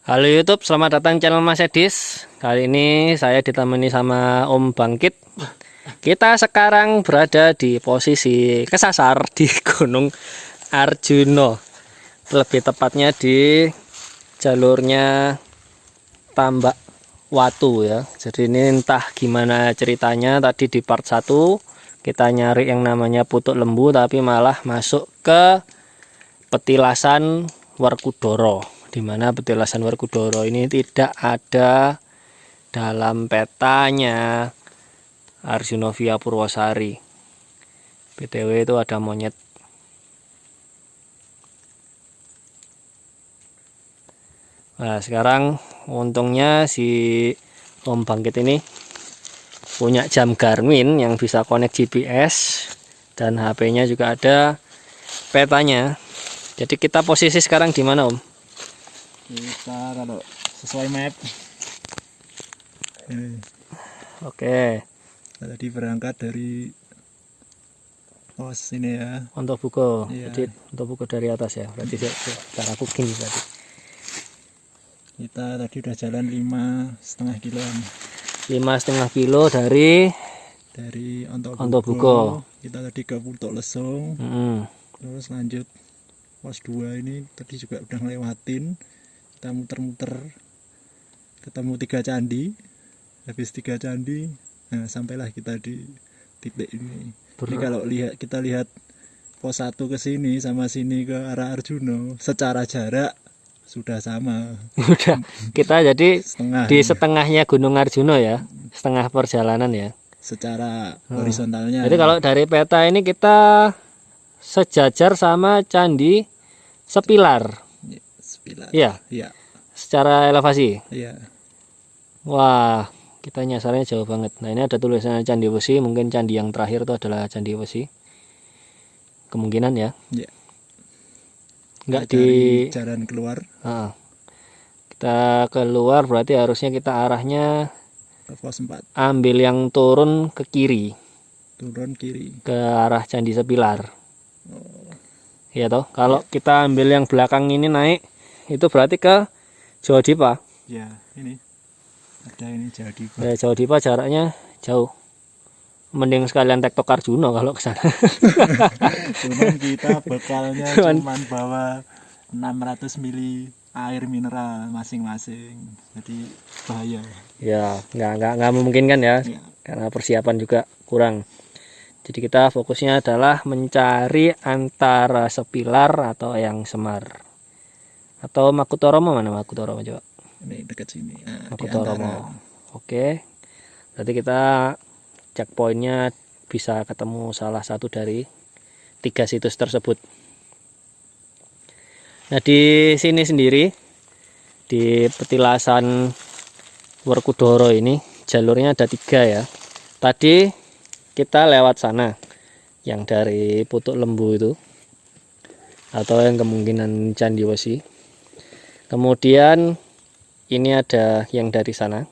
Halo YouTube, selamat datang channel Mas Edis. Kali ini saya ditemani sama Om Bangkit. Kita sekarang berada di posisi kesasar di Gunung Arjuna. Lebih tepatnya di jalurnya Tambak Watu ya. Jadi ini entah gimana ceritanya, tadi di part 1 kita nyari yang namanya Putuk Lembu tapi malah masuk ke petilasan Werkudara, di mana petilasan Werkudara ini tidak ada dalam petanya Arjuna Via Purwosari. BTW itu ada monyet. Nah, sekarang untungnya si Om Bangkit ini punya jam Garmin yang bisa connect GPS dan HP-nya juga ada petanya. Jadi kita posisi sekarang di mana, Om? Kita kalau sesuai map ini, Oke, tadi berangkat dari pos ini ya. untuk buku. Iya. Jadi untuk buku dari atas ya. Berarti cara aku gini berarti. Kita tadi udah jalan 5,5 kiloan 5,5 kilo dari Ontobuko. Kita tadi ke Putuk Lesung, terus lanjut pos 2 ini tadi juga udah ngelewatin. Kita muter-muter ketemu 3 candi. Habis 3 candi, nah sampailah kita di titik ini. Jadi kalau kita lihat pos 1 ke sini sama sini ke arah Arjuna, secara jarak sudah sama. Udah kita jadi Setengah di ya. setengahnya Gunung Arjuna ya, setengah perjalanan ya. Secara horizontalnya. Jadi kalau dari peta ini kita sejajar sama Candi Sepilar. Ya, sepilar. Iya, Iya. secara elevasi. Iya. Wah, kita nyasarnya jauh banget. Nah, ini ada tulisannya Candi Wesi, mungkin candi yang terakhir itu adalah Candi Wesi. Kemungkinan ya. Iya. Enggak Kita di cari jalan keluar kita keluar berarti harusnya kita arahnya ke pos 4. ambil yang turun ke kiri, Turun kiri. ke arah Candi Sepilar. Iya toh, kalau kita ambil yang belakang ini naik, itu berarti ke Jawa Dipa. Ya, ini. Ada ini jadi. Dari Jawa Dipa jaraknya jauh. Mending sekalian tektok Arjuna kalau ke sana. Cuman kita bekalnya cuman bawa 600 mili air mineral masing-masing. Jadi bahaya. Ya, nggak memungkinkan ya, Ya. karena persiapan juga kurang. Jadi kita fokusnya adalah mencari antara Sepilar atau yang Semar. Atau Makutoromo, mana Makutoromo coba? Ini dekat sini. Nah, di Makutoromo. antara. Oke. Berarti kita checkpointnya bisa ketemu salah satu dari 3 situs tersebut. Nah, di sini sendiri di petilasan Werkudara ini jalurnya ada 3 ya. Tadi kita lewat sana yang dari Putuk Lembu itu, atau yang kemungkinan Candi Wesi. Kemudian ini ada yang dari sana,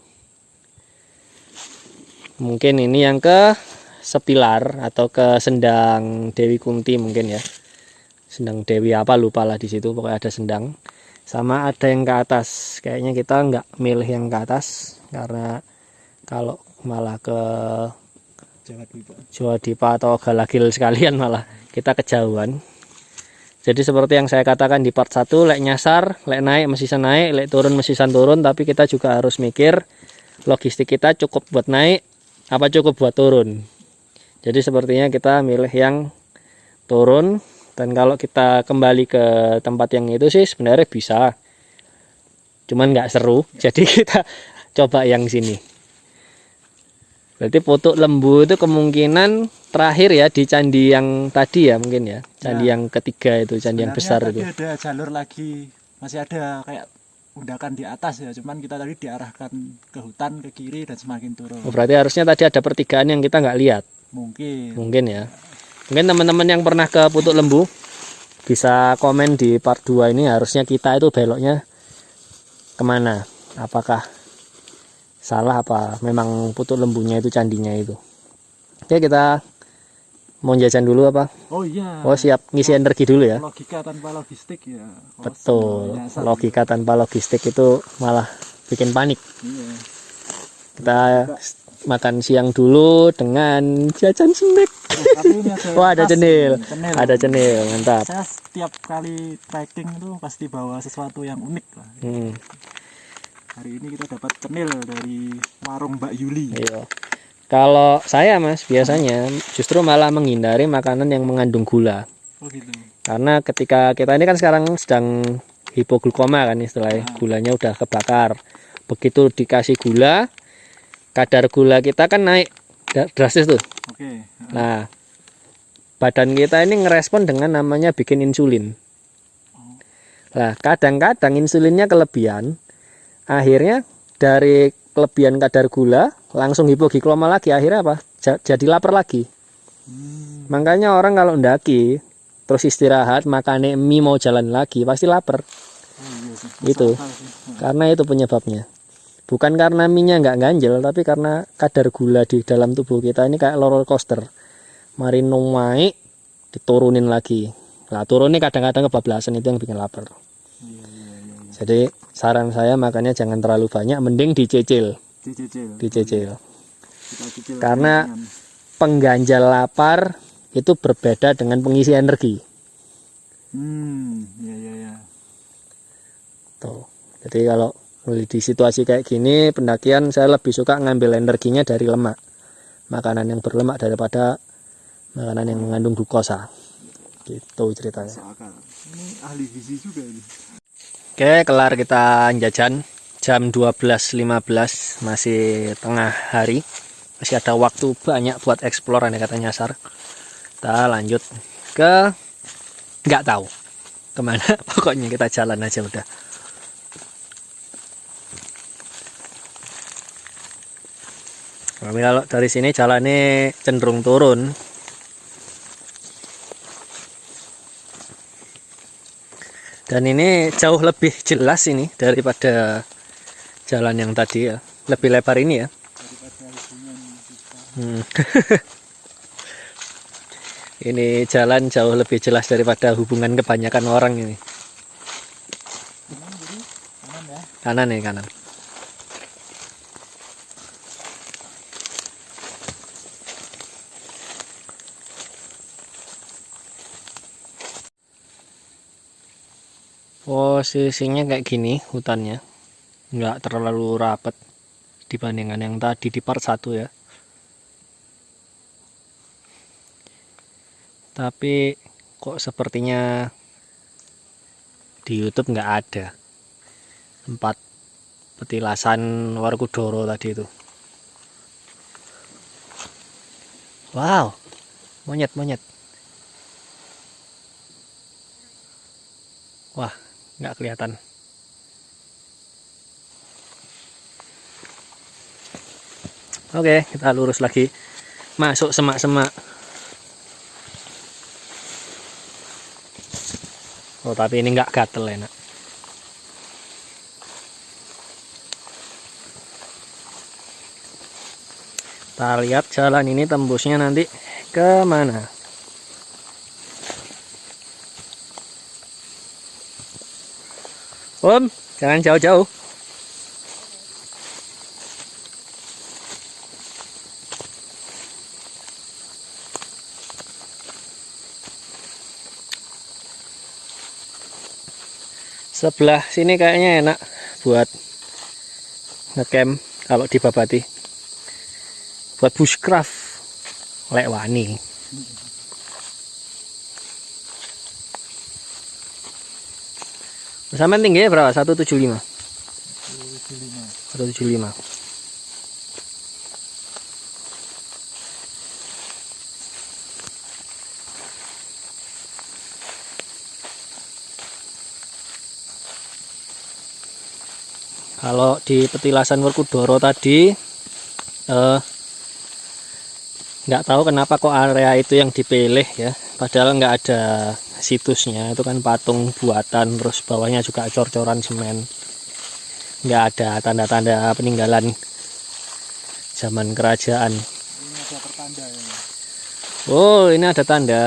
mungkin ini yang ke Sepilar atau ke Sendang Dewi Kunti mungkin ya. Sendang Dewi apa lupa lah, di situ pokoknya ada sendang. Sama ada yang ke atas. Kayaknya kita nggak milih yang ke atas karena kalau malah ke Jawa Dipa atau Galagil sekalian malah kita kejauhan. Jadi seperti yang saya katakan di part 1, lek nyasar, lek naik mesisan naik, lek turun mesisan turun, tapi kita juga harus mikir logistik kita cukup buat naik apa cukup buat turun. Jadi sepertinya kita milih yang turun, dan kalau kita kembali ke tempat yang itu sih sebenarnya bisa, cuman nggak seru. Jadi kita coba yang sini. Berarti Putuk Lembu itu kemungkinan terakhir ya di candi yang tadi ya, mungkin ya. Candi yang ketiga itu, candi yang besar itu. Ada jalur lagi, masih ada kayak undakan di atas ya, cuman kita tadi diarahkan ke hutan ke kiri dan semakin turun. Oh, berarti harusnya tadi ada pertigaan yang kita nggak lihat. Mungkin Ya. Mungkin teman-teman yang pernah ke Putuk Lembu bisa komen di part 2 ini, harusnya kita itu beloknya kemana. Apakah salah apa memang Putuk Lembunya itu candinya itu. Oke, kita Mau jajan dulu apa? Oh iya. Oh siap, ngisi energi dulu ya. Logika tanpa logistik ya. Betul. Nyasar. Logika tanpa logistik itu malah bikin panik. Iya. Kita makan siang dulu dengan jajan snack. Tapi ini ada Wah, ada khas cenil. ini, cenil. Ada cenil, mantap. Saya setiap kali trekking itu pasti bawa sesuatu yang unik lah. Hari ini kita dapat cenil dari warung Mbak Yuli. Iya. Kalau saya Mas biasanya justru malah menghindari makanan yang mengandung gula. Oh gitu. Karena ketika kita ini kan sekarang sedang hipoglukoma kan istilahnya, gulanya udah kebakar. Begitu dikasih gula, kadar gula kita kan naik drastis tuh. Oke. Nah, badan kita ini ngerespon dengan namanya bikin insulin. Nah, kadang-kadang insulinnya kelebihan, akhirnya dari kelebihan kadar gula langsung hipoglikloma lagi, akhirnya apa? Jadi lapar lagi. Makanya orang kalau ndaki terus istirahat makan mie mau jalan lagi pasti lapar. Iya sih. Itu karena itu penyebabnya, bukan karena minyak nggak ganjel, tapi karena kadar gula di dalam tubuh kita ini kayak roller coaster, mari naik diturunin lagi. Nah turunnya kadang-kadang kebablasan, itu yang bikin lapar. Iya. Jadi saran saya makanya jangan terlalu banyak, mending dicicil. Kita cicil Karena dengan pengganjal lapar itu berbeda dengan pengisi energi. Iya. Tuh. Jadi kalau di situasi kayak gini pendakian saya lebih suka ngambil energinya dari lemak, makanan yang berlemak daripada makanan yang mengandung glukosa. Gitu ceritanya. seakal. Ini ahli gizi juga ini. Oke, kelar kita jajan jam 12.15, masih tengah hari, masih ada waktu banyak buat explore nih kata nyasar. Kita lanjut ke nggak tahu kemana, pokoknya kita jalan aja udah. Tapi kalau dari sini jalannya cenderung turun. Dan ini jauh lebih jelas ini daripada jalan yang tadi ya. Lebih lebar ini ya. Ini jalan jauh lebih jelas daripada hubungan kebanyakan orang ini. Kanan ya. Kanan nih, kanan. Posisinya kayak gini hutannya, nggak terlalu rapat dibandingkan yang tadi di part 1 ya. Tapi kok sepertinya di YouTube nggak ada tempat petilasan Werkudara tadi itu. Wow, monyet. Wah, nggak kelihatan. Oke, kita lurus lagi, masuk semak-semak. Oh, tapi ini nggak gatel, enak. Kita lihat jalan ini tembusnya nanti ke mana. Om, jangan jauh-jauh. Sebelah sini kayaknya enak buat ngecamp kalau di Babati. Buat bushcraft lek wani. Sampai tingginya berapa? 175. 175. Kalau di petilasan Werkudara tadi nggak tahu kenapa kok area itu yang dipilih ya, padahal nggak ada situsnya. Itu kan patung buatan, terus bawahnya juga cor-coran semen, nggak ada tanda-tanda peninggalan zaman kerajaan. Ini ada pertanda ya. Oh, ini ada tanda.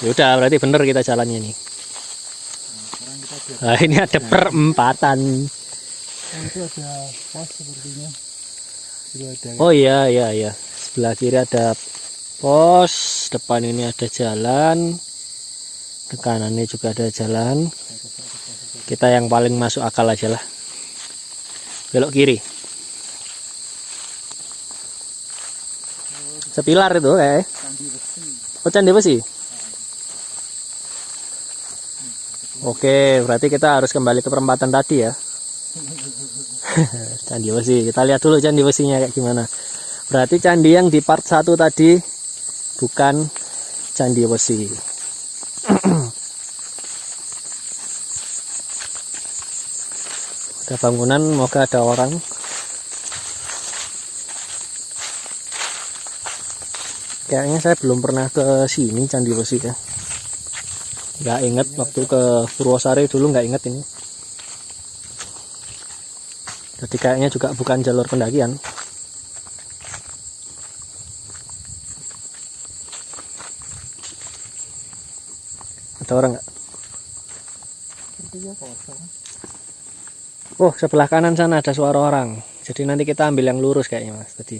Yaudah, berarti bener kita jalannya nih. Sekarang kita lihat. Nah, ini ada perempatan. Oh, itu ada pos sepertinya. Itu ada. Oh iya, iya, iya. Sebelah kiri ada pos, depan ini ada jalan, ke kanannya juga ada jalan. Kita yang paling masuk akal aja lah. Belok kiri. Sepilar itu kayak. Candi besi. Oh, candi besi. Oke, berarti kita harus kembali ke perempatan tadi ya. Candi besi. Kita lihat dulu candi besinya kayak gimana. Berarti candi yang di part 1 tadi bukan candi besi. Ada bangunan, moga ada orang. Kayaknya saya belum pernah ke sini candi besi ya. Nggak inget waktu ke Purwosari dulu, nggak inget ini. Jadi kayaknya juga bukan jalur pendakian. Ada orang nggak? Sepertinya kosong. Oh, sebelah kanan sana ada suara orang. Jadi nanti kita ambil yang lurus kayaknya mas tadi.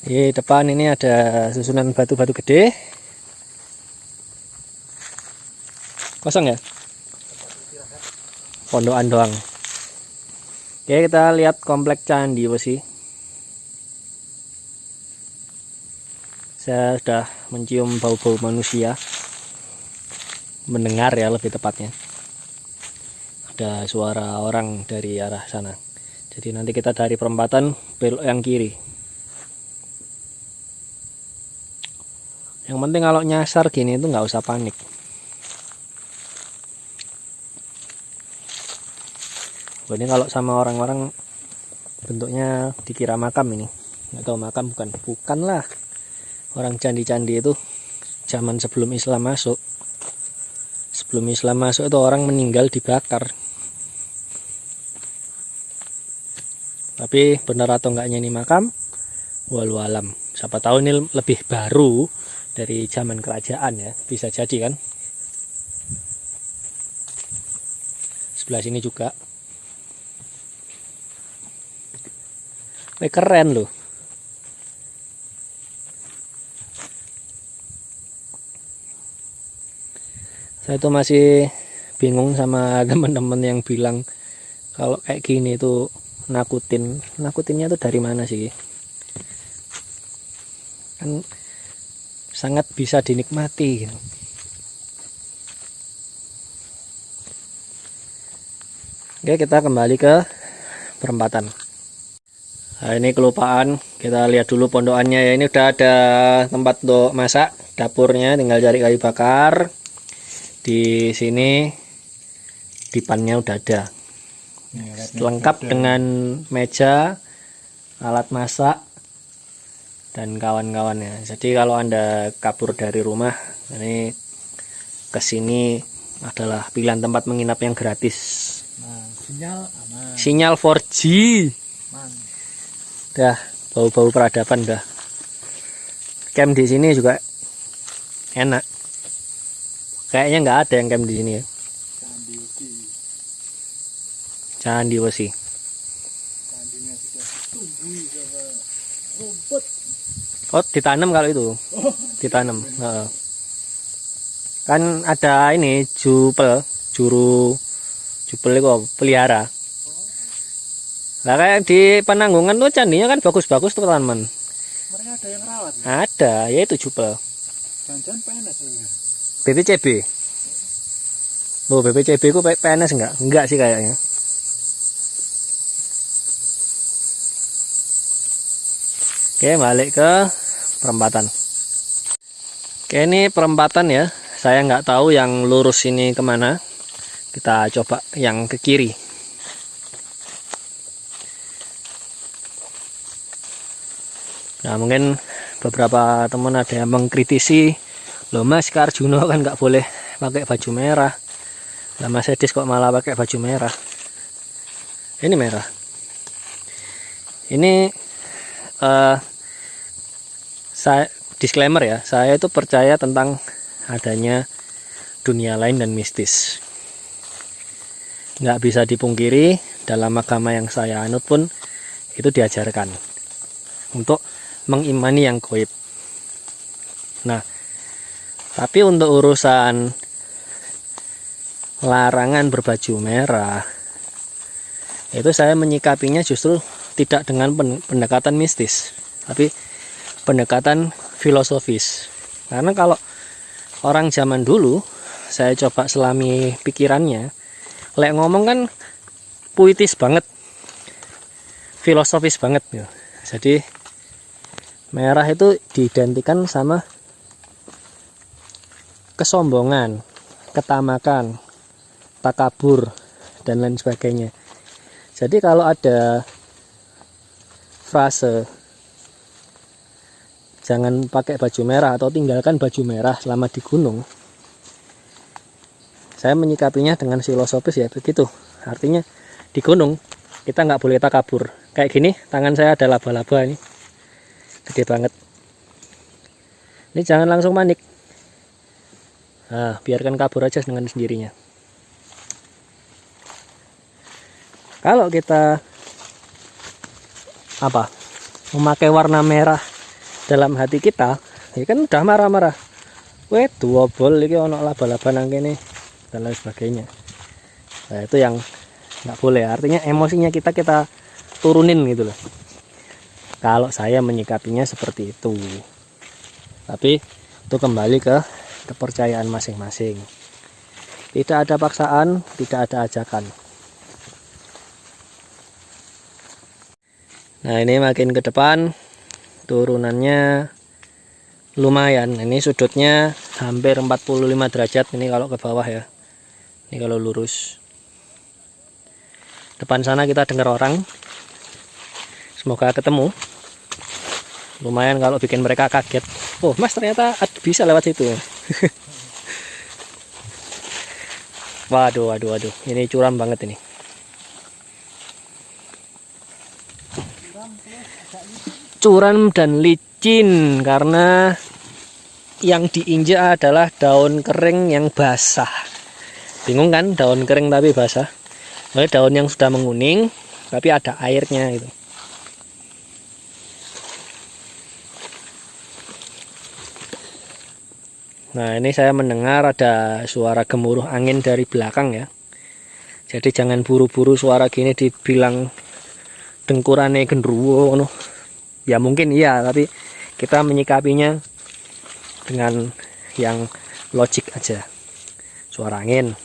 Di depan ini ada susunan batu-batu gede. Kosong ya? Pondokan doang. Oke, kita lihat komplek candi besi. Saya sudah mencium bau-bau manusia. Mendengar ya lebih tepatnya. Ada suara orang dari arah sana. Jadi nanti kita dari perempatan belok yang kiri. Yang penting kalau nyasar gini itu nggak usah panik. Ini kalau sama orang-orang bentuknya dikira makam ini. Nggak tahu makam bukan. Bukan lah. Orang candi-candi itu zaman sebelum Islam masuk. Sebelum Islam masuk itu orang meninggal dibakar. Tapi benar atau enggaknya ini makam, walau alam. Siapa tahu ini lebih baru dari zaman kerajaan ya, bisa jadi kan. Sebelah sini juga. Keren loh. Saya tuh masih bingung sama teman-teman yang bilang kalau kayak gini tuh nakutin. Nakutinnya tuh dari mana sih? Kan sangat bisa dinikmati gitu. Oke, kita kembali ke perempatan. Nah, ini kelupaan, kita lihat dulu pondokannya ya. Ini udah ada tempat untuk masak, dapurnya tinggal cari kayu bakar. Di sini dipannya udah ada. Lengkap dengan meja, alat masak dan kawan-kawannya. Jadi kalau Anda kabur dari rumah, ini ke sini adalah pilihan tempat menginap yang gratis. Nah, sinyal aman. Sinyal 4G. Man. Dah, bau-bau peradaban dah. Camp di sini juga enak. Kayaknya nggak ada yang camp di sini ya. Candi besi. Candi besi. Candinya sudah ditumbuhi sama rumput. Oh, ditanam kalau itu. Ditanam. Heeh. Kan ada ini jupel, juru jupel itu pelihara. Lah kayak di Penanggungan tuh candinya kan bagus-bagus tuh teman-teman. Mereka ada yang rawat. Ada, yaitu jupel. Jangan-jangan PNS ya. BPCB. Oh, BPCB ku PNS enggak? Enggak sih kayaknya. Oke, balik ke perempatan. Oke, ini perempatan ya. Saya nggak tahu yang lurus ini kemana. Kita coba yang ke kiri. Nah, mungkin beberapa teman ada yang mengkritisi, loh Mas Karjuno kan nggak boleh pakai baju merah. Lah Mas Edis kok malah pakai baju merah. Ini merah. Ini saya disclaimer ya, saya itu percaya tentang adanya dunia lain dan mistis. Nggak bisa dipungkiri, dalam agama yang saya anut pun itu diajarkan untuk mengimani yang gaib. Nah, tapi untuk urusan larangan berbaju merah, itu saya menyikapinya justru tidak dengan pendekatan mistis, tapi pendekatan filosofis. Karena kalau orang zaman dulu, saya coba selami pikirannya, lek ngomong kan puitis banget, filosofis banget ya. Jadi merah itu diidentikan sama kesombongan, ketamakan, takabur, dan lain sebagainya. Jadi kalau ada frase jangan pakai baju merah atau tinggalkan baju merah selama di gunung, saya menyikapinya dengan filosofis ya begitu. Artinya di gunung kita nggak boleh takabur. Kayak gini, tangan saya ada laba-laba ini, gede banget. Ini jangan langsung panik. Nah, biarkan kabur aja dengan sendirinya. Kalau kita memakai warna merah dalam hati kita, ya kan udah marah-marah. Weh, dua bol iki ono laba-laba nang kene dan lain sebagainya. Nah, itu yang nggak boleh. Artinya emosinya kita turunin gitu loh. Kalau saya menyikapinya seperti itu. Tapi itu kembali ke kepercayaan masing-masing. Tidak ada paksaan, tidak ada ajakan. Nah, ini makin ke depan turunannya lumayan. Ini sudutnya hampir 45 derajat ini kalau ke bawah ya. Ini kalau lurus. Depan sana kita dengar orang. Semoga ketemu. Lumayan kalau bikin mereka kaget. Oh, Mas ternyata bisa lewat situ. Waduh. Ini curam banget ini. Curam dan licin karena yang diinjak adalah daun kering yang basah. Bingung kan, daun kering tapi basah. Nah, daun yang sudah menguning tapi ada airnya gitu. Nah, ini saya mendengar ada suara gemuruh angin dari belakang ya. Jadi jangan buru-buru suara gini dibilang dengkurane gendruwo no. Ya mungkin iya, tapi kita menyikapinya dengan yang logik aja. Suara angin.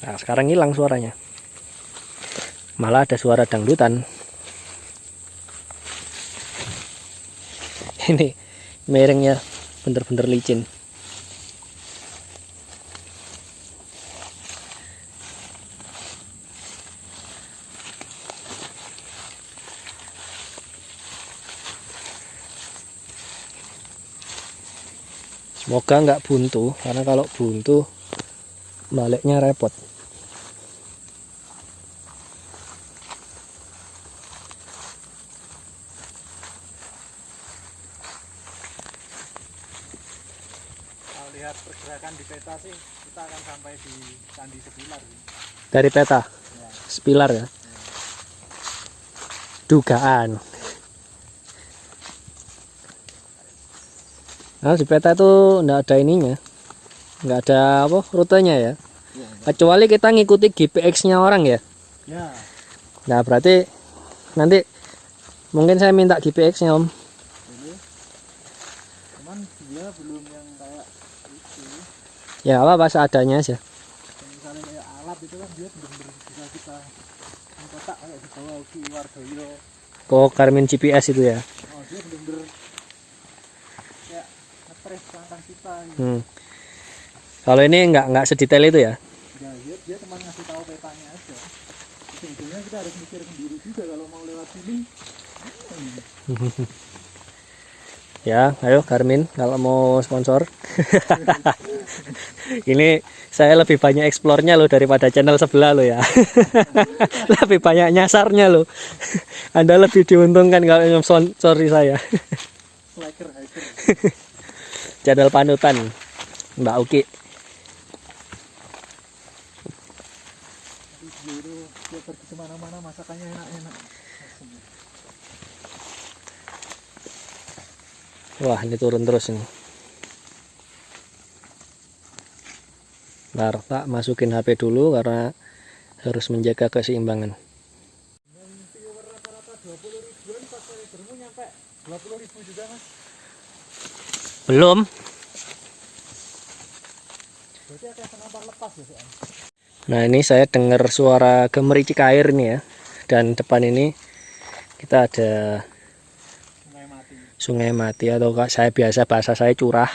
Nah, sekarang hilang suaranya. Malah ada suara dangdutan. Ini miringnya bener-bener licin. Semoga nggak buntu, karena kalau buntu baliknya repot. Kalau lihat pergerakan di peta sih, kita akan sampai di Candi Sepilar. Dari peta, Ya. Sepilar ya. Dugaan. Nah, di peta itu nggak ada ininya, nggak ada rutenya ya. Kecuali kita ngikuti GPX-nya orang ya. Ya. Nah, berarti nanti mungkin saya minta GPX-nya Om. Ini. Cuman dia belum yang kayak itu. Ya apa seadanya aja. Misalnya kayak alat itu kan dia benar-benar bisa kita mencetak kayak di bawah Uki Wardoyo. Oh, Garmin GPS itu ya. Oh, dia benar-benar kayak ngetres tentang kita gitu. Kalau ini nggak sedetail itu ya. Ya, dia cuma ngasih tahu petanya aja. Sebetulnya kita harus mikir sendiri juga kalau mau lewat sini. Ya, ayo Garmin kalau mau sponsor. Ini saya lebih banyak eksplornya loh daripada channel sebelah loh ya. Lebih banyak nyasarnya loh. Anda lebih diuntungkan kalau sorry saya. Hiker, hiker. Channel panutan Mbak Uki. Dia pergi kemana-mana masakannya enak-enak. Wah, ini turun terus ini. Bentar, tak masukin HP dulu karena harus menjaga keseimbangan. Viewer rata-rata 20 ribuan, pas saya bermu nyampe 20.000 juga mas. Belum. Berarti akan senampar lepas ya soalnya. Nah, ini saya dengar suara gemericik air nih ya. Dan depan ini kita ada Sungai mati. sungai mati atau saya biasa bahasa saya curah.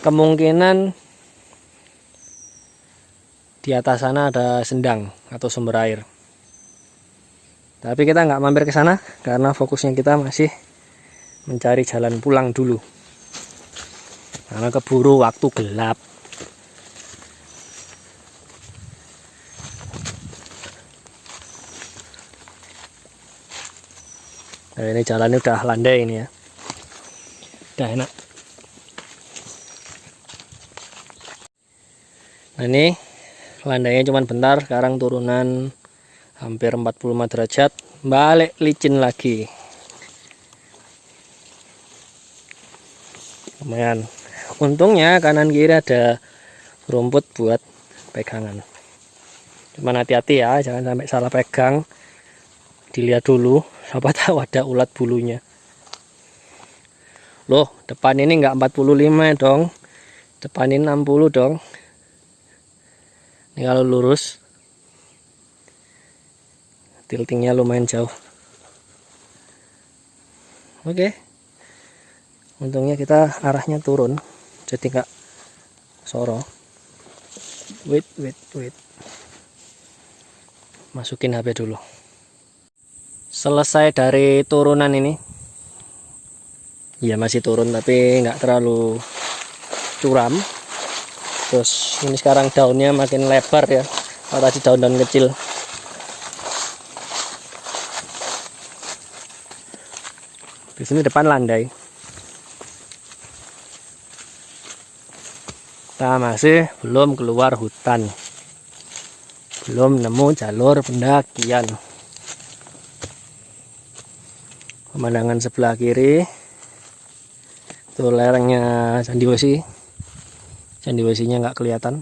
Kemungkinan di atas sana ada sendang atau sumber air. Tapi kita nggak mampir ke sana karena fokusnya kita masih mencari jalan pulang dulu. Karena keburu waktu gelap. Nah, ini jalannya udah landai ini ya. Udah enak. Nah, ini landainya cuma bentar, sekarang turunan hampir 45 derajat, balik licin lagi. Lumayan. Untungnya kanan kiri ada rumput buat pegangan. Cuman hati-hati ya, jangan sampai salah pegang. Dilihat dulu, siapa tahu ada ulat bulunya. Loh, depan ini nggak 45 dong. Depan ini 60 dong. Ini kalau lurus tiltingnya lumayan jauh. Oke. Untungnya kita arahnya turun, jadi nggak soro. Wait. Masukin HP dulu. Selesai dari turunan ini. Ya masih turun tapi nggak terlalu curam. Terus ini sekarang daunnya makin lebar ya. Kalau tadi daun-daun kecil. Di sini depan landai. Kita masih belum keluar hutan. Belum nemu jalur pendakian. Pemandangan sebelah kiri itu lerengnya Candi Wesi. Candi Wesinya nggak kelihatan.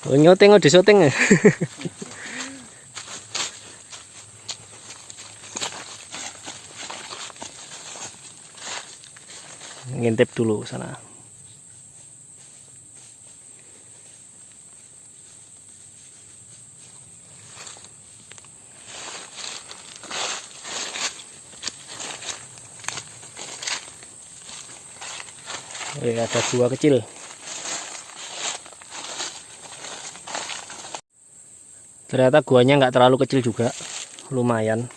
Oh, nyuting di syuting ya. Ngintip dulu sana. Ada gua kecil. Ternyata guanya nggak terlalu kecil juga, lumayan.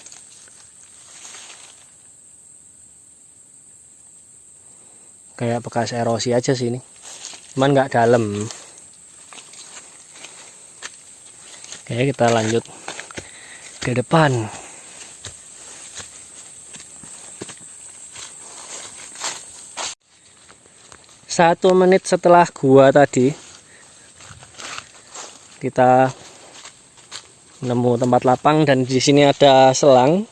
Kayak bekas erosi aja sih ini, cuman nggak dalam. Oke, kita lanjut ke depan. Satu menit setelah gua tadi, kita nemu tempat lapang dan di sini ada selang.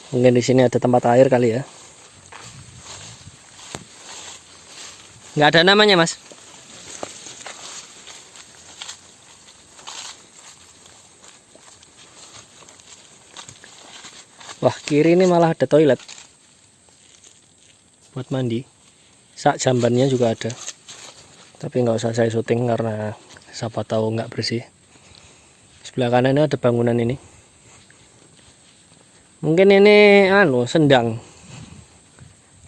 Mungkin di sini ada tempat air kali ya. Nggak ada namanya, Mas. Wah, kiri ini malah ada toilet buat mandi. Sak jambannya juga ada. Tapi nggak usah saya syuting karena siapa tahu nggak bersih. Sebelah kanan ada bangunan ini. Mungkin ini sendang.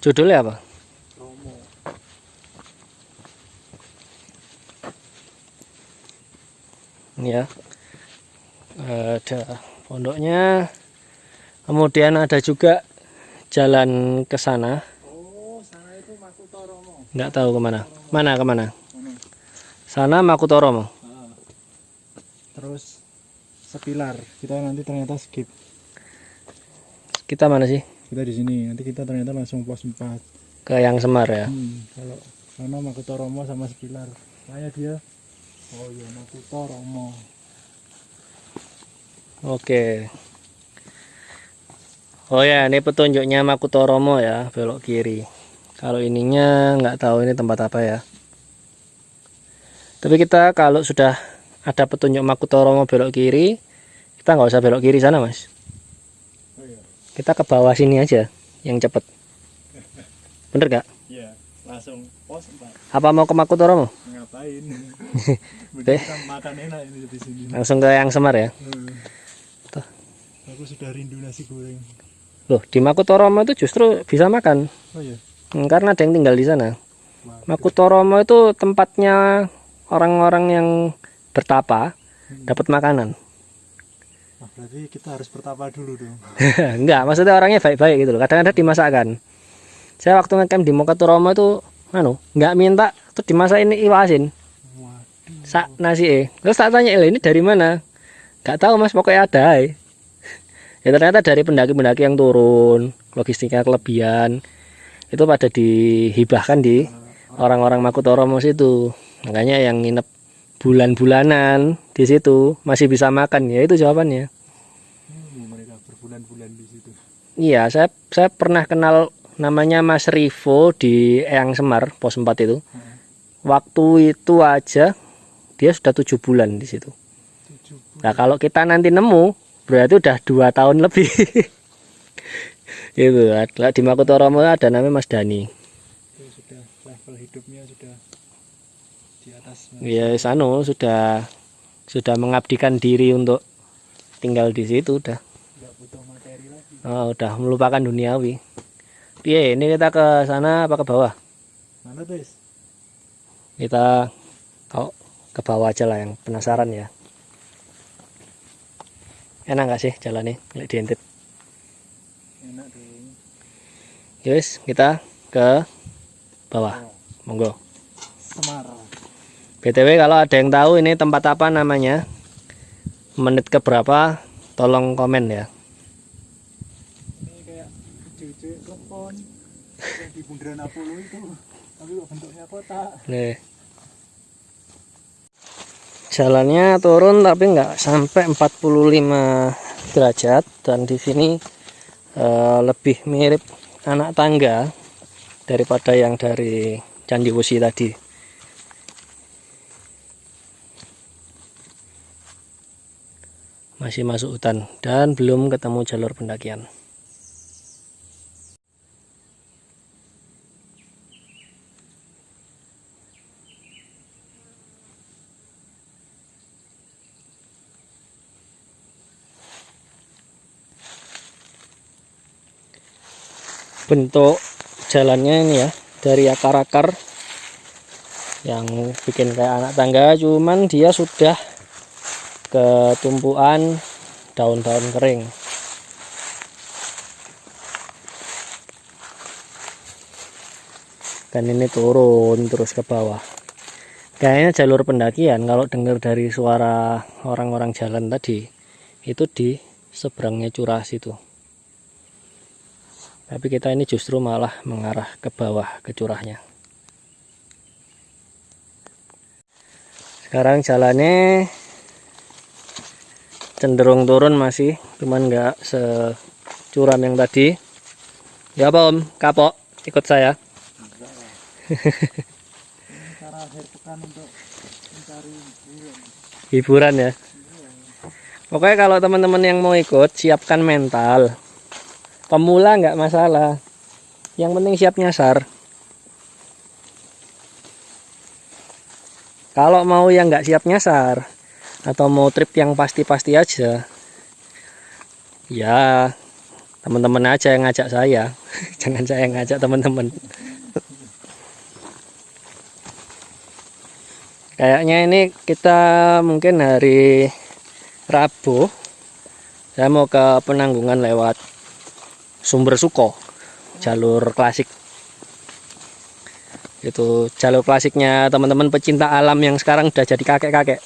Judulnya apa? Romo. Ini ya. Ada pondoknya. Kemudian ada juga jalan ke sana. Oh, sana itu Makutoromo. Nggak tahu kemana. Kemana? Sana Makutoromo. Terus sepilar. Kita nanti ternyata skip. Kita mana sih? Kita di sini. Nanti kita ternyata langsung pos 4. Ke Yang Semar ya. Kalau sana Makutoromo sama sepilar. Kayak dia. Oh iya, Makutoromo. Oke. Oh ya, ini petunjuknya Makutoromo ya, belok kiri. Kalau ininya nggak tahu ini tempat apa ya. Tapi kita kalau sudah ada petunjuk Makutoromo belok kiri, kita nggak usah belok kiri sana, Mas. Oh iya. Kita ke bawah sini aja, yang cepet. Bener nggak? Iya, langsung pos 4. Apa mau ke Makutoromo? Ngapain? Oke. Kita makan enak ini di sini. Langsung ke Yang Semar ya. Tuh. Aku sudah rindu nasi goreng. Loh, di Makutoromo itu justru bisa makan. Oh iya. Karena ada yang tinggal di sana. Waduh. Makutoromo itu tempatnya orang-orang yang bertapa dapat makanan. Nah, berarti kita harus bertapa dulu dong. Enggak, maksudnya orangnya baik-baik gitu loh. Kadang-kadang dimasakkan. Saya waktu ngecamp di Makutoromo itu nggak minta terus dimasakin iwak asin. Waduh. Sak nasi. Terus tak tanya, ini dari mana? Nggak tahu Mas, pokoknya ada. Ya ternyata dari pendaki-pendaki yang turun, logistiknya kelebihan. Itu pada dihibahkan di orang-orang Makutoromo situ. Makanya yang nginep bulan-bulanan di situ masih bisa makan, ya itu jawabannya. Mereka berbulan-bulan di situ. Iya, saya pernah kenal namanya Mas Rivo di Eyang Semar, pos 4 itu. Waktu itu aja dia sudah 7 bulan di situ. 7 bulan. Nah, kalau kita nanti nemu berarti udah 2 tahun lebih. Gitu. Di Makutoromo ada namanya Mas Dani. Itu sudah level hidupnya sudah di atas. Ya, sudah mengabdikan diri untuk tinggal di situ udah. Nggak butuh materi lagi. Oh, udah melupakan duniawi. Piye, ini kita ke sana apa ke bawah? Mana Tes? Kita ke bawah aja lah, yang penasaran ya. Enak nggak sih jalannya? Lihat diintip. Enak dong. Guys, kita ke bawah. Monggo. Semar. BTW kalau ada yang tahu ini tempat apa namanya, menit ke berapa, tolong komen ya. Ini kayak cucu klepon yang di Bundaran Apollo itu, tapi kok bentuknya kotak. Nih. Jalannya turun tapi nggak sampai 45 derajat, dan di sini lebih mirip anak tangga daripada yang dari Candi Wusi tadi. Masih masuk hutan dan belum ketemu jalur pendakian. Bentuk jalannya ini ya, dari akar-akar yang bikin kayak anak tangga, cuman dia sudah ketumpuan daun-daun kering. Dan ini turun terus ke bawah. Kayaknya jalur pendakian kalau dengar dari suara orang-orang jalan tadi, itu di seberangnya curah situ. Tapi kita ini justru malah mengarah ke bawah ke curahnya. Sekarang jalannya cenderung turun masih, cuman nggak securam yang tadi. Ya apa Om, kapok ikut saya. Cara akhir pekan untuk mencari Hiburan ya. Pokoknya kalau teman-teman yang mau ikut, siapkan mental. Pemula nggak masalah, yang penting siap nyasar. Kalau mau yang nggak siap nyasar atau mau trip yang pasti-pasti aja, ya teman-teman aja yang ngajak saya. Jangan saya yang ngajak teman-teman. Kayaknya ini kita mungkin hari Rabu saya mau ke Penanggungan lewat Sumber Suko, jalur klasik. Itu jalur klasiknya teman-teman pecinta alam yang sekarang udah jadi kakek-kakek.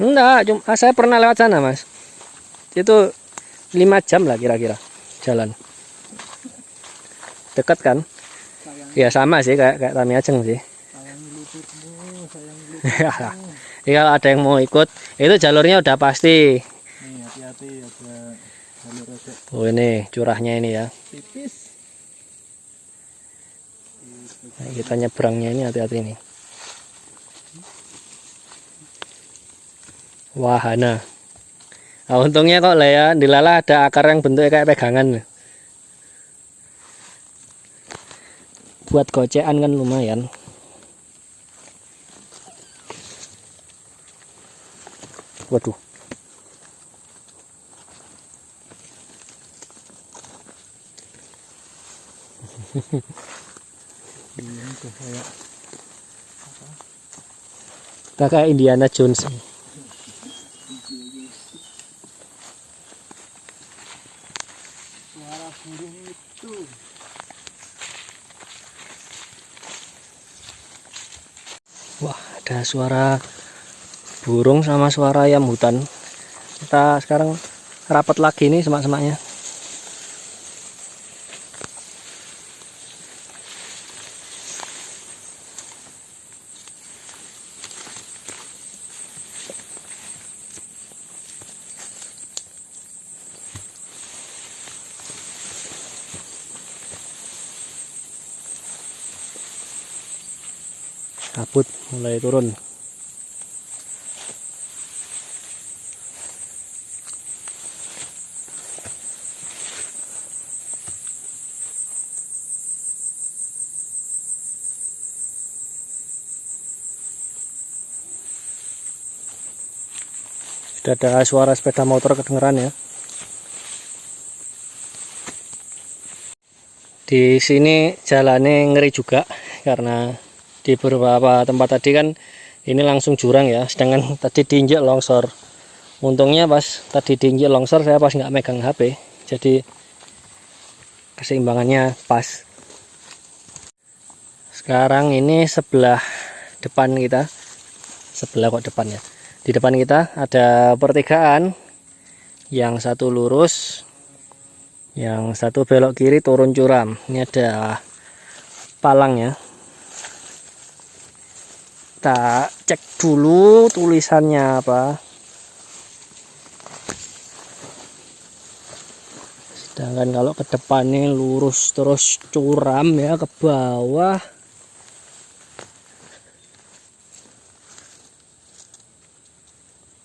Enggak, cuma saya pernah lewat sana, Mas. Itu 5 jam lah kira-kira jalan. Dekat kan? Ya sama sih kayak Tami Ajeng sih. Ya, kalau ada yang mau ikut, itu jalurnya udah pasti. Nih, hati-hati ada jalur aja. Oh, ini curahnya ini ya. Tipis. Nah, kita nyebrangnya ini hati-hati nih. Wahana. Nah, untungnya kok lah ya, dilala ada akar yang bentuknya kayak pegangan. Buat gocean kan lumayan. Waduh. Ini tuh kayak Kayak Indiana Jones. suara burung itu. Wah, ada suara burung sama suara ayam hutan. Kita sekarang rapat lagi nih semak-semaknya. Kabut mulai turun. Sudah ada suara sepeda motor kedengeran ya. Di sini jalannya ngeri juga karena di beberapa tempat tadi kan ini langsung jurang ya, sedangkan tadi diinjak longsor. Untungnya pas tadi diinjak longsor saya pas nggak megang HP, jadi keseimbangannya pas. Sekarang ini sebelah depan kita, sebelah kok depan ya. Di depan kita ada pertigaan, yang satu lurus, yang satu belok kiri turun curam. Ini ada palang ya. Kita cek dulu tulisannya apa. Sedangkan kalau ke depan ini lurus terus curam ya ke bawah.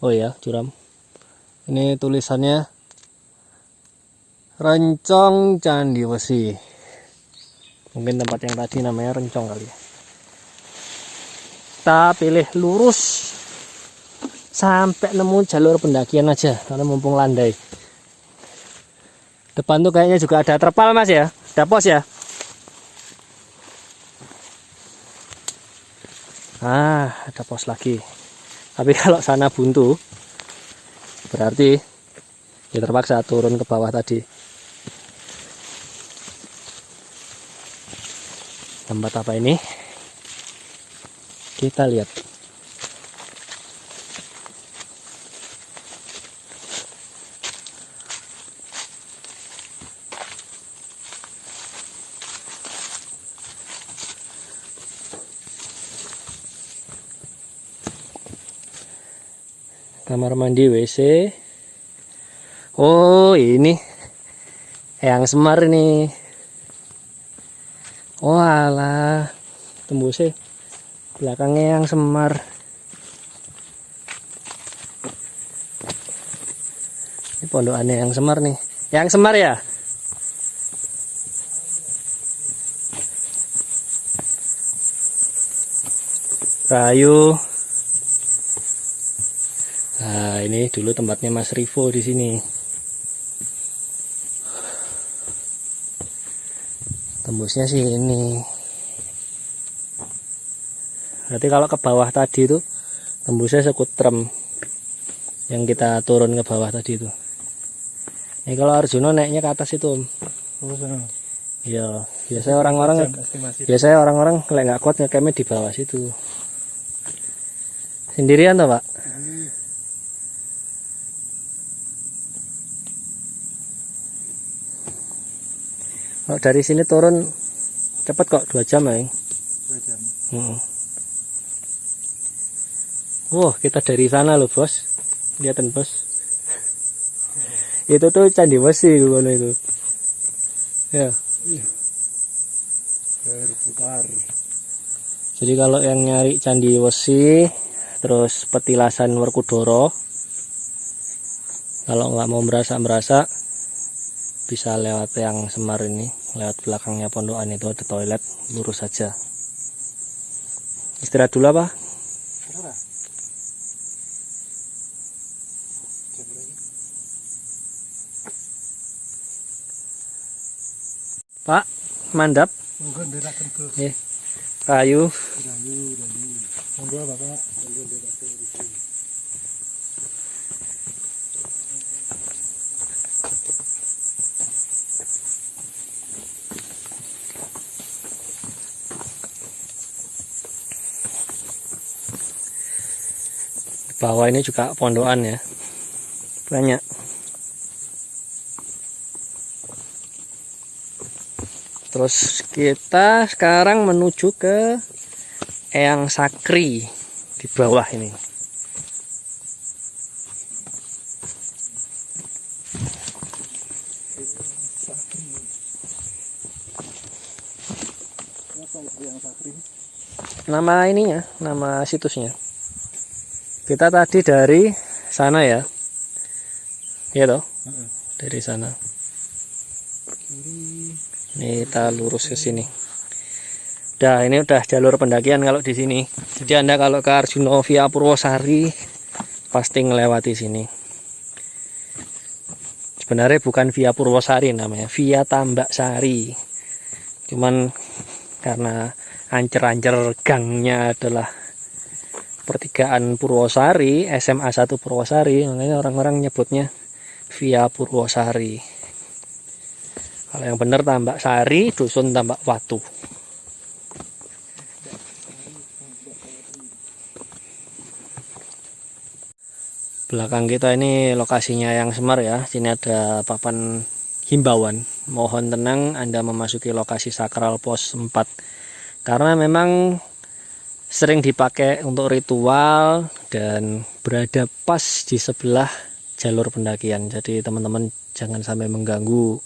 Oh ya, curam. Ini tulisannya Rencong Candi Wesi. Mungkin tempat yang tadi namanya Rencong kali ya. Kita pilih lurus sampai nemu jalur pendakian aja karena mumpung landai. Depan tuh kayaknya juga ada terpal, Mas ya, ada pos ya. Ada pos lagi. Tapi kalau sana buntu berarti ya terpaksa turun ke bawah tadi. Tempat apa ini? Kita lihat. Kamar mandi WC. Oh, ini yang Semar nih. Oh alah, tembusnya belakangnya yang Semar. Ini pondokannya yang Semar nih. Yang Semar ya? Rayu. Nah, ini dulu tempatnya Mas Rivo di sini. Tembusnya sih ini. Berarti kalau ke bawah tadi itu tembusnya sekutrem yang kita turun ke bawah tadi itu. Ini kalau Arjuna naiknya ke atas itu, Om. Oh, sana. Iya, biasanya Estimasi. orang-orang kalau nggak kuat ngecampnya di bawah situ. Sendirian toh, Pak? Kalau dari sini turun cepet kok, 2 jam ya. 2 jam. Wah, kita dari sana loh, Bos. Lihatin, Bos. Itu tuh Candi Wesi itu. Ya. Iya. Berputar. Jadi kalau yang nyari Candi Wesi, terus petilasan Werkudara, kalau nggak mau merasa bisa lewat yang Semar ini, lewat belakangnya pondokan itu ada toilet, lurus saja. Istirahat dulu apa? Pak, mandap. Monggo nderaken ke Kayu. rayu. Monggo Bapak. Monggo nderaken iki. Di bawah ini juga pondokan ya. Banyak. Terus kita sekarang menuju ke Eyang Sakri di bawah ini. Nama ininya, nama situsnya. Kita tadi dari sana ya. Iya toh? Dari sana. Ini kita lurus ke sini. Udah, ini udah jalur pendakian kalau di sini. Jadi Anda kalau ke Arjuna via Purwosari pasti ngelewati sini. Sebenarnya bukan via Purwosari namanya, via Tambak Sari. Cuman karena ancer-ancer gangnya adalah pertigaan Purwosari, SMA 1 Purwosari, makanya orang-orang nyebutnya via Purwosari. Kalau yang benar Tambak Sari, dusun Tambak Watu. Belakang kita ini lokasinya Eyang Semar ya. Sini ada papan himbauan. Mohon tenang Anda memasuki lokasi sakral pos 4. Karena memang sering dipakai untuk ritual dan berada pas di sebelah jalur pendakian. Jadi teman-teman jangan sampai mengganggu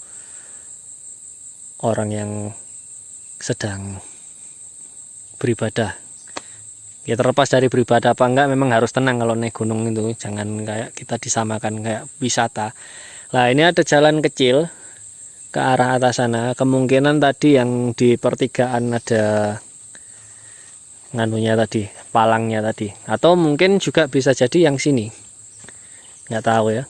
orang yang sedang beribadah. Ya terlepas dari beribadah apa enggak, memang harus tenang kalau naik gunung itu. Jangan kayak kita disamakan kayak wisata. Nah ini ada jalan kecil ke arah atas sana. Kemungkinan tadi yang di pertigaan ada nganunya tadi, palangnya tadi. Atau mungkin juga bisa jadi yang sini. Nggak tahu ya.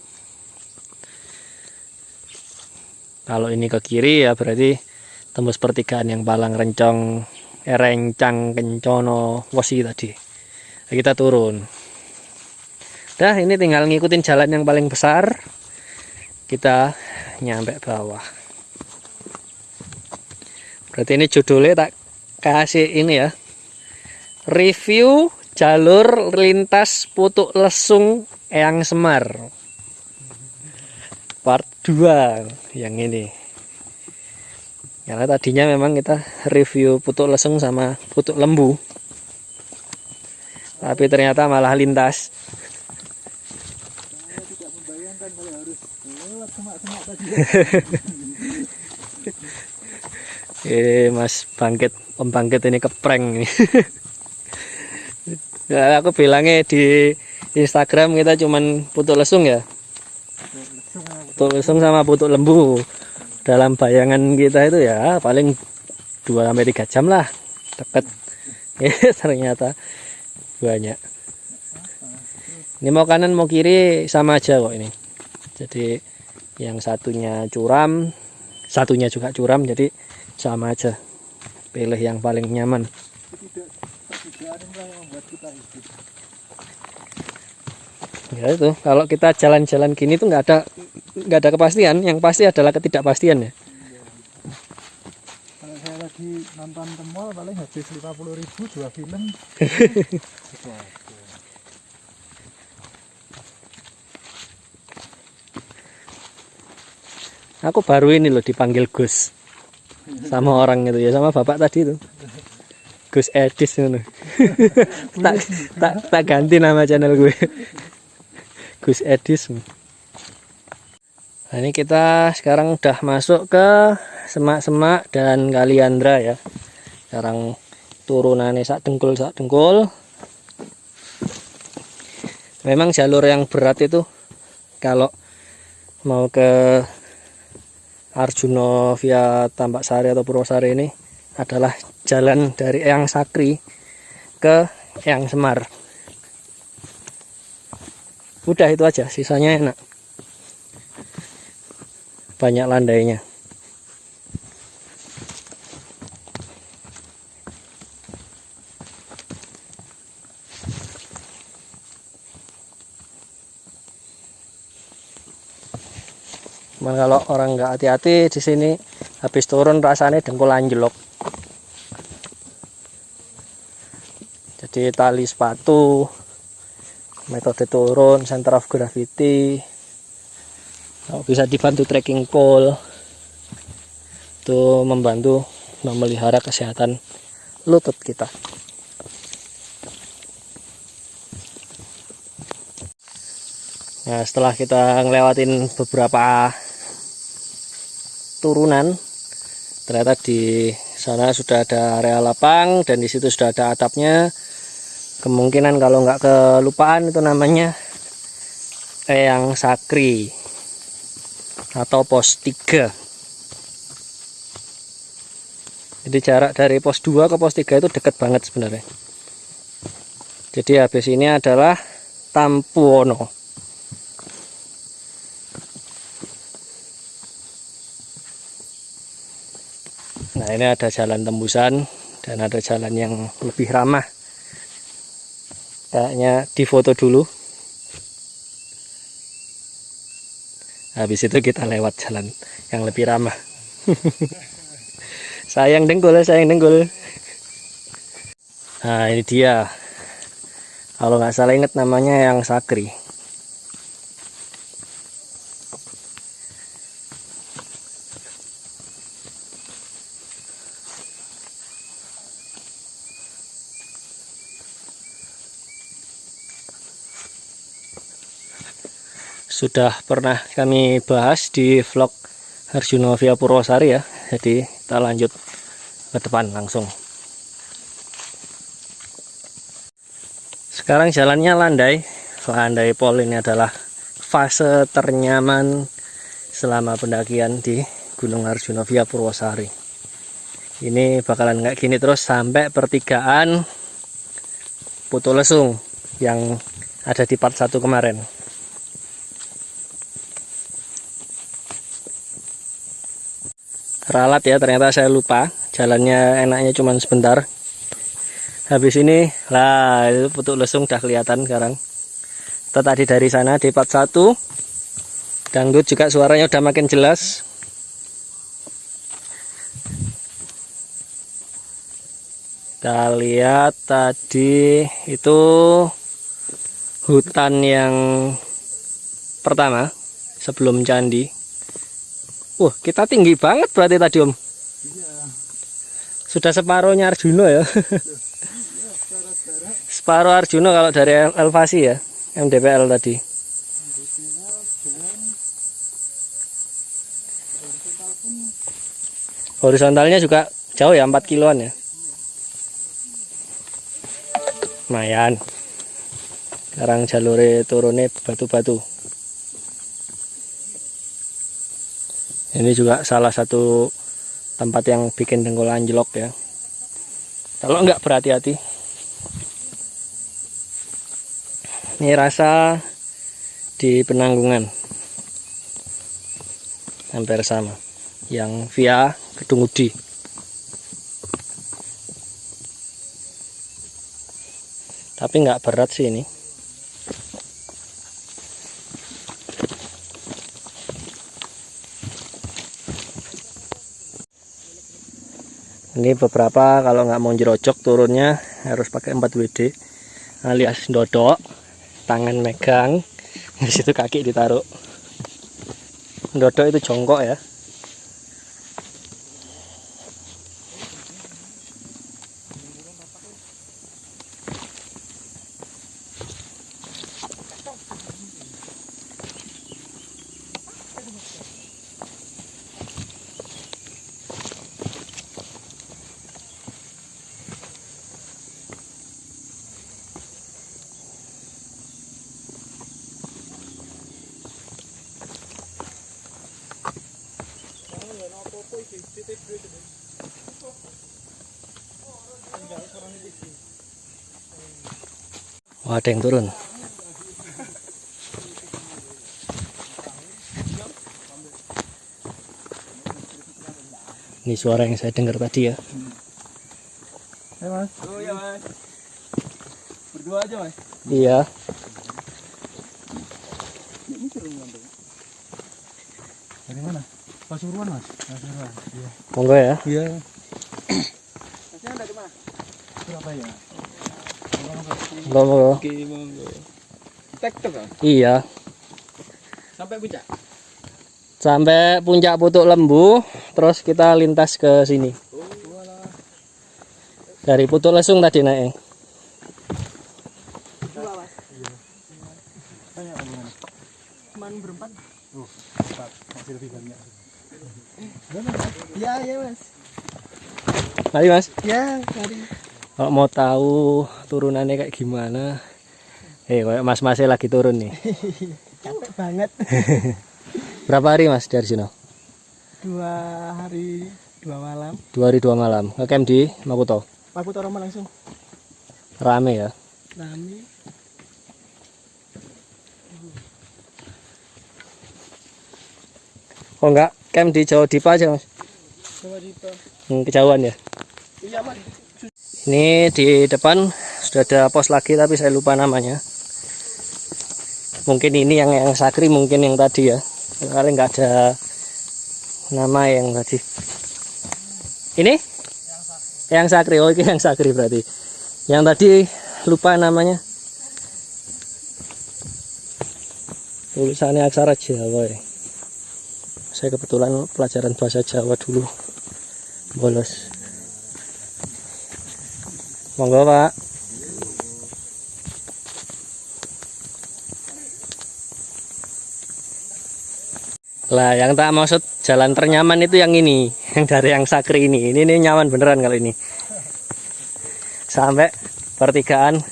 Kalau ini ke kiri ya berarti tembus pertigaan yang Palang Rencong, Rencang Kencono Wesi tadi. Nah, kita turun. Dah ini tinggal ngikutin jalan yang paling besar. Kita nyampe bawah. Berarti ini judulnya tak kasih ini ya. Review jalur lintas Putuk Lesung Eyang Semar. Part 2 yang ini. Karena tadinya memang kita review Putuk Lesung sama Putuk Lembu. Tapi ternyata malah lintas. Saya tidak membayangkan kalau harus lewat semak-semak tadi. Mas Bangkit, Om Bangkit ini keprank nih. Ya, aku bilangnya di Instagram kita cuman Putuk Lesung ya. Putuk Lesung sama Putuk Lembu. Dalam bayangan kita itu ya paling 2-3 jam lah deket. Ternyata banyak. Ini mau kanan mau kiri sama aja kok ini. Jadi yang satunya curam, satunya juga curam, jadi sama aja. Pilih yang paling nyaman. Ya itu, kalau kita jalan-jalan gini tuh nggak ada kepastian. Yang pasti adalah ketidakpastian ya. Kalau saya lagi nonton ke mall paling habis 50.000 dua film. Aku baru ini loh dipanggil Gus sama orang itu ya, sama bapak tadi itu. Gus Edis itu. tak ganti nama channel gue. Gus Edis. Nah, ini kita sekarang udah masuk ke semak-semak dan Kaliandra ya. Sekarang turunannya sak dengkul. Memang jalur yang berat itu kalau mau ke Arjuna via Tambak Sari atau Purwosari ini adalah jalan dari Eyang Sakri ke Eyang Semar. Udah itu aja, sisanya enak. Banyak landainya. Cuman kalau orang nggak hati-hati di sini habis turun rasanya dengkul anjlok. Jadi tali sepatu, metode turun, center of gravity, bisa dibantu trekking pole, itu membantu memelihara kesehatan lutut kita. Nah, setelah kita ngelewatin beberapa turunan, ternyata di sana sudah ada area lapang dan di situ sudah ada atapnya. Kemungkinan kalau nggak kelupaan itu namanya Eyang Sakri atau pos 3. Jadi jarak dari pos 2 ke pos 3 itu dekat banget sebenarnya. Jadi habis ini adalah Tampuono. Nah, ini ada jalan tembusan dan ada jalan yang lebih ramah. Kayaknya difoto dulu. Habis itu kita lewat jalan yang lebih ramah. Sayang dengkul. Nah, ini dia. Kalau nggak salah ingat namanya Eyang Sakri. Sudah pernah kami bahas di vlog Arjuna via Purwosari ya. Jadi kita lanjut ke depan langsung. Sekarang jalannya landai. Landai pol ini adalah fase ternyaman selama pendakian di Gunung Arjuna via Purwosari. Ini bakalan kayak gini terus sampai pertigaan Putu Lesung yang ada di part 1 kemarin. Ralat ya, ternyata saya lupa jalannya enaknya cuma sebentar. Habis ini lah itu Putu Lesung udah kelihatan sekarang. Kita tadi dari sana di part 1 dangdut juga suaranya udah makin jelas. Kita lihat tadi itu hutan yang pertama sebelum candi. Kita tinggi banget berarti tadi Om. Iya. Sudah separuhnya Arjuna ya. Separuh Arjuna kalau dari elevasi ya, MDPL tadi. Horizontalnya juga jauh ya, 4 kiloan ya. Lumayan. Sekarang jalurnya turunnya batu-batu. Ini juga salah satu tempat yang bikin dengkul anjlok ya. Kalau nggak berhati-hati. Ini rasa di Penanggungan. Hampir sama. Yang via Kedung Udi. Tapi nggak berat sih ini. Ini beberapa kalau nggak mau jerojok turunnya harus pakai 4 WD alias dodok, tangan megang, di situ kaki ditaruh. Dodok itu jongkok ya. Wah, ada yang turun. Ini suara yang saya dengar tadi ya. Ayo Mas. Oh iya Mas. Berdua aja Mas. Iya. Dari mana? Pasuruan Mas. Pasuruan. Iya. Monggo ya. Iya. Masnya dari mana? Surabaya. Monggo. Oke, monggo. Tektok kan? Iya. Sampai puncak. Sampai puncak Putuk Lembu, terus kita lintas ke sini. Dari Putuk Lesung tadi naik. Cuman berempat. Oh, empat. Masih lebih banyak. Iya, iya Mas. Mari Mas. Ya, mari. Kalau mau tahu turunannya kayak gimana, kayak mas-masnya lagi turun nih. Capek banget. Berapa hari Mas dari sini? 2 hari 2 malam. 2 hari 2 malam. Ngecamp di Makuto. Makuto Roma langsung. Rame ya. Rame. Oh enggak, camp di Jawa Dipa aja Mas. Jawa Dipa. Kejauhan ya. Iya Mas. Ini di depan sudah ada pos lagi tapi saya lupa namanya. Mungkin ini yang Sakri, mungkin yang tadi ya. Karena nggak ada nama yang tadi. Ini? Yang Sakri. Oh, ini yang Sakri berarti. Yang tadi lupa namanya. Tulisannya aksara Jawa ya. Saya kebetulan pelajaran bahasa Jawa dulu. Bolos. Monggo Pak. Lah yang tak maksud jalan ternyaman itu yang ini, yang dari yang Sakri ini. Ini nyaman beneran kalau ini. Sampai pertigaan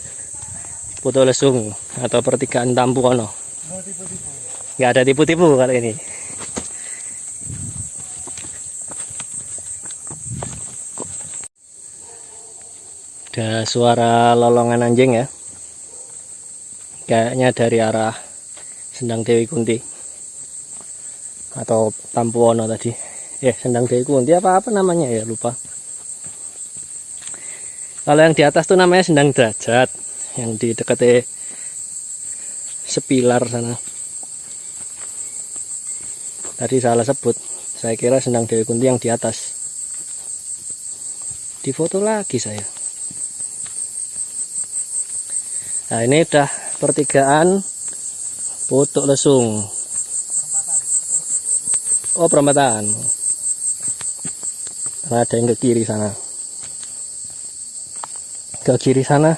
Putuk Lesung atau pertigaan Tampukono. Nggak ada tipu-tipu kalau ini. Ada suara lolongan anjing ya. Kayaknya dari arah Sendang Dewi Kunti atau Tampuwono tadi. Sendang Dewi Kunti apa namanya ya, lupa. Kalau yang di atas tuh namanya Sendang Derajat, yang di dekat Sepilar sana. Tadi salah sebut. Saya kira Sendang Dewi Kunti yang di atas. Di foto lagi saya. Nah, ini udah pertigaan Putuk Lesung. Oh, perempatan. Karena ada yang ke kiri sana. Ke kiri sana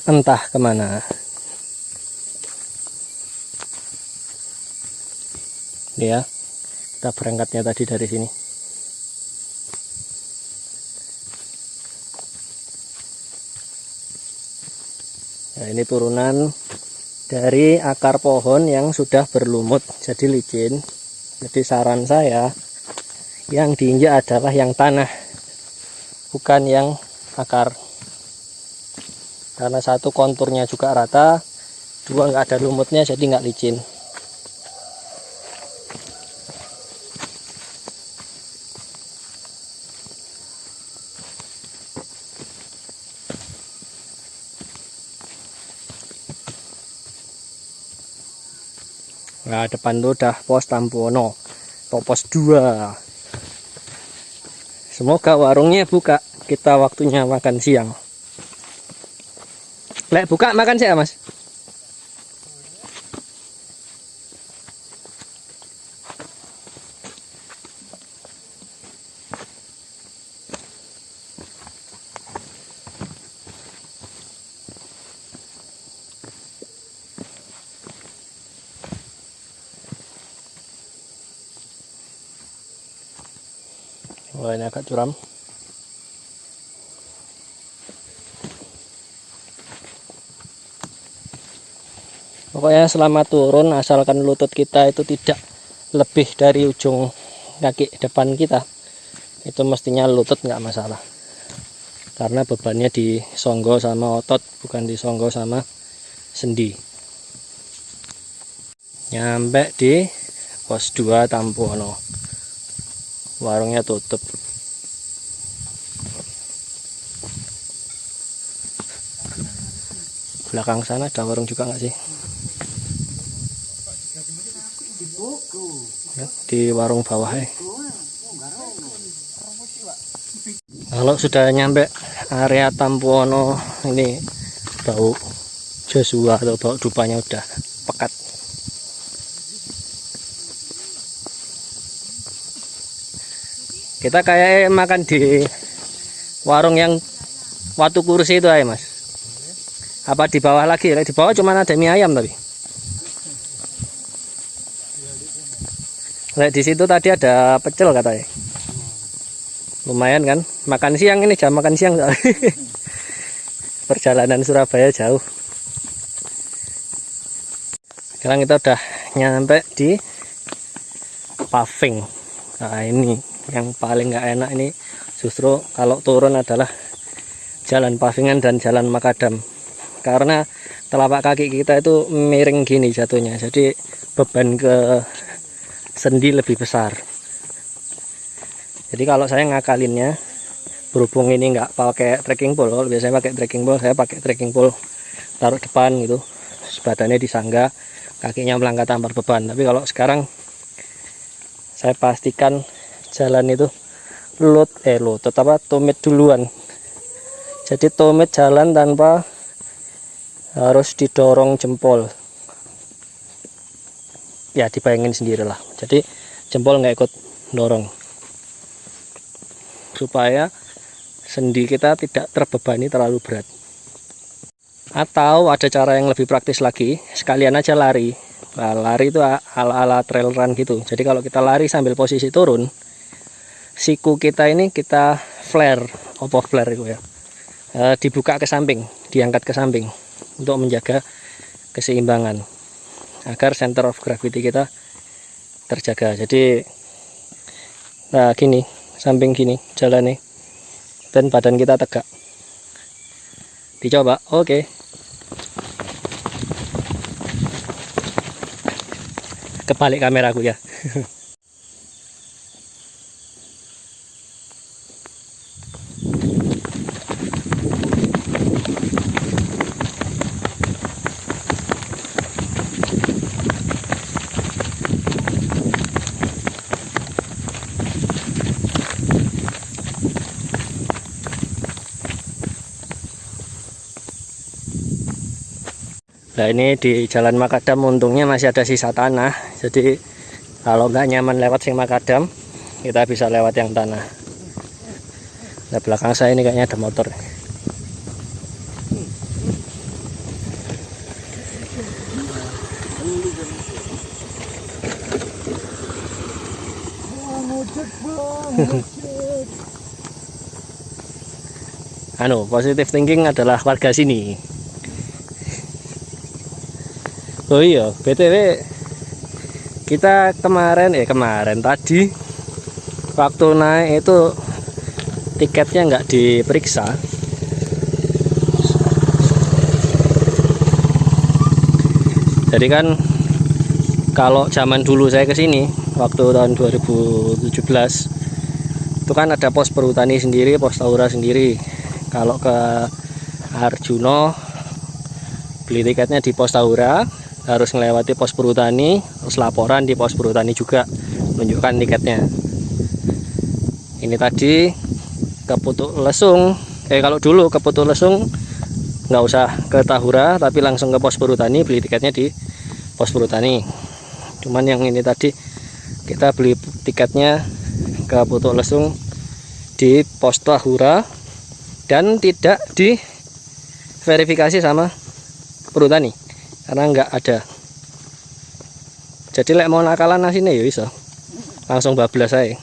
entah kemana. Ini ya, kita berangkatnya tadi dari sini. Nah, ini turunan dari akar pohon yang sudah berlumut jadi licin. Jadi saran saya, yang diinjak adalah yang tanah, bukan yang akar. Karena satu, konturnya juga rata, dua, nggak ada lumutnya jadi nggak licin. Nah, depan tuh udah pos Tampuwono atau pos 2. Semoga warungnya buka, kita waktunya makan siang. Lek buka makan siang Mas. Wah, ini agak curam. Pokoknya selama turun, asalkan lutut kita itu tidak lebih dari ujung kaki depan kita, itu mestinya lutut nggak masalah. Karena bebannya disonggo sama otot, bukan disonggo sama sendi. Nyampe di pos 2 Tampuono. Warungnya tutup. Belakang sana ada warung juga nggak sih? Ya, di warung bawah ya. Kalau sudah nyampe area Tampuono, ini bau Joshua atau bau dupanya udah pekat. Kita kayak makan di warung yang Watu Kursi itu aja Mas. Apa di bawah lagi? Di bawah cuma ada mie ayam tapi. Di situ tadi ada pecel katanya. Lumayan kan? Makan siang ini, jam makan siang. Perjalanan Surabaya jauh. Sekarang kita udah nyampe di paving. Nah ini yang paling nggak enak ini justru kalau turun adalah jalan pavingan dan jalan makadam, karena telapak kaki kita itu miring gini jatuhnya, jadi beban ke sendi lebih besar. Jadi kalau saya ngakalinnya, berhubung ini nggak pakai trekking pole, kalau biasanya pakai trekking pole, saya pakai trekking pole taruh depan gitu, badannya disangga, kakinya melangkah tanpa beban. Tapi kalau sekarang saya pastikan jalan itu tumit duluan. Jadi tumit jalan tanpa harus didorong jempol. Ya dibayangin sendirilah. Jadi jempol nggak ikut dorong, supaya sendi kita tidak terbebani terlalu berat. Atau ada cara yang lebih praktis lagi, sekalian aja lari. Nah, lari itu ala-ala trail run gitu. Jadi kalau kita lari sambil posisi turun, siku kita ini kita flare, flare itu ya, dibuka ke samping, diangkat ke samping untuk menjaga keseimbangan agar center of gravity kita terjaga. Jadi nah gini, samping gini jalan nih, dan badan kita tegak. Dicoba, oke. Kebalik kameraku ya. Nah ini di jalan makadam untungnya masih ada sisa tanah, jadi kalau nggak nyaman lewat sing makadam, kita bisa lewat yang tanah. Nah belakang saya ini kayaknya ada motor. Positive thinking adalah warga sini. Oh iya, BTW kita kemarin tadi waktu naik itu tiketnya nggak diperiksa. Jadi kan kalau zaman dulu saya kesini waktu tahun 2017 itu kan ada pos perhutani sendiri, pos Taura sendiri. Kalau ke Arjuno beli tiketnya di pos Taura, harus melewati pos perhutani, terus laporan di pos perhutani juga, menunjukkan tiketnya. Ini tadi ke Putuk Lesung. Kalau dulu ke Putuk Lesung nggak usah ke Tahura, tapi langsung ke pos perhutani, beli tiketnya di pos perhutani. Cuman yang ini tadi kita beli tiketnya ke Putuk Lesung di pos Tahura dan tidak diverifikasi sama perhutani karena nggak ada. Jadi lek mau nakalan asine ya bisa langsung bablas saya,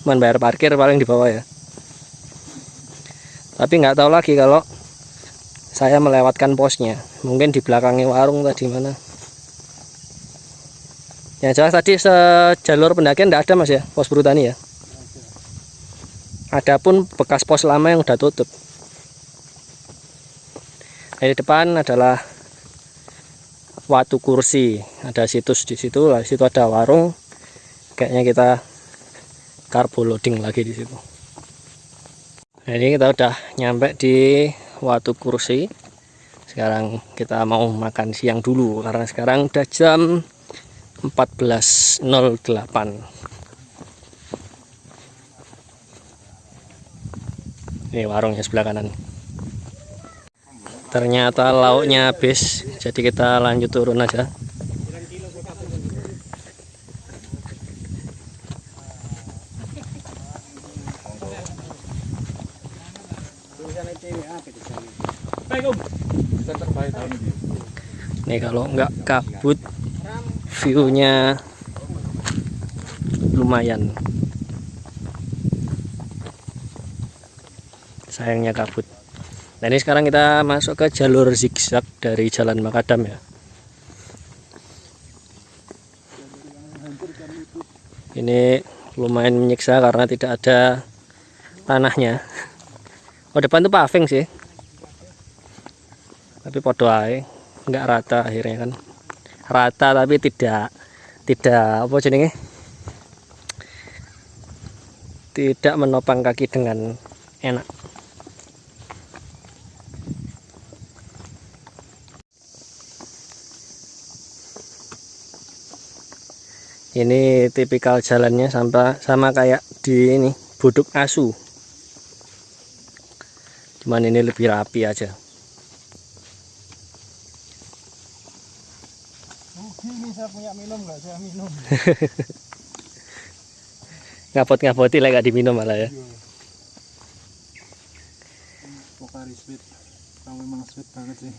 cuman bayar parkir paling di bawah ya. Tapi nggak tahu lagi kalau saya melewatkan posnya, mungkin di belakangnya warung tadi mana. Yang jelas tadi sejalur pendakian tidak ada mas ya, pos perhutani ya. Adapun bekas pos lama yang udah tutup. Di depan adalah Watu Kursi, ada situs di situ, lah situ ada warung. Kayaknya kita carbo loading lagi di situ. Nah, ini kita udah nyampe di Watu Kursi. Sekarang kita mau makan siang dulu karena sekarang udah jam 14.08. Ini warungnya sebelah kanan. Ternyata lauknya habis, jadi kita lanjut turun aja. Nih kalau nggak kabut, view-nya lumayan. Sayangnya kabut. Nah ini sekarang kita masuk ke jalur zigzag dari Jalan Makadam ya. Ini lumayan menyiksa karena tidak ada tanahnya. Oh depan tuh paving sih, tapi podo ae, nggak rata akhirnya kan. Rata tapi tidak apa jenenge, tidak menopang kaki dengan enak. Ini tipikal jalannya sama kayak di ini Buduk Asu, cuman ini lebih rapi aja. Ini saya punya minum nggak? Saya minum. Ngapot-ngapoti lah gak diminum malah ya. Pokari sweet, kamu memang sweet banget sih.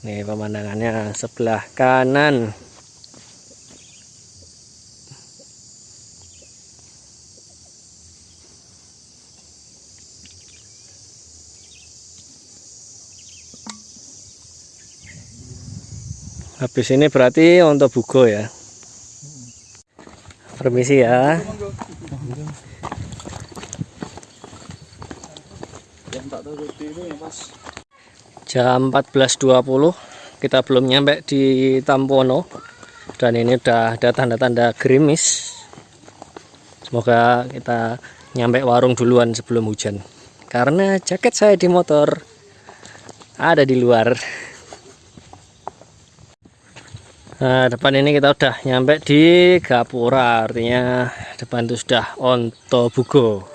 Nih pemandangannya sebelah kanan. Habis ini berarti untuk Bugo ya. Permisi ya. Jam 14.20 kita belum nyampe di Tampono dan ini udah ada tanda-tanda gerimis. Semoga kita nyampe warung duluan sebelum hujan karena jaket saya di motor ada di luar. Nah, depan ini kita udah nyampe di Gapura, artinya depan itu sudah Onto Bugo.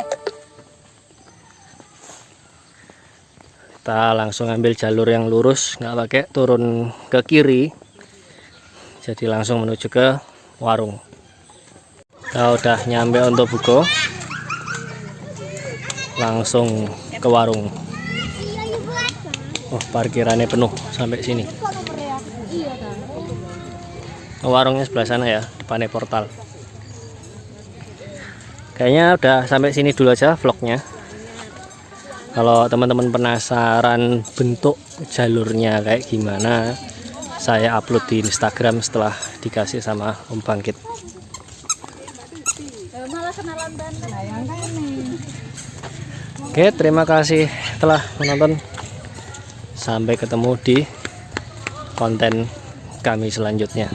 Kita langsung ambil jalur yang lurus, nggak pakai turun ke kiri, jadi langsung menuju ke warung. Kita udah nyampe Onto Bugo, langsung ke warung. Oh, parkirannya penuh sampai sini. Warungnya sebelah sana ya, depannya portal. Kayaknya udah sampai sini dulu aja vlognya. Kalau teman-teman penasaran bentuk jalurnya kayak gimana, saya upload di Instagram setelah dikasih sama Om Bangkit. Oke, terima kasih telah menonton. Sampai ketemu di konten kami selanjutnya.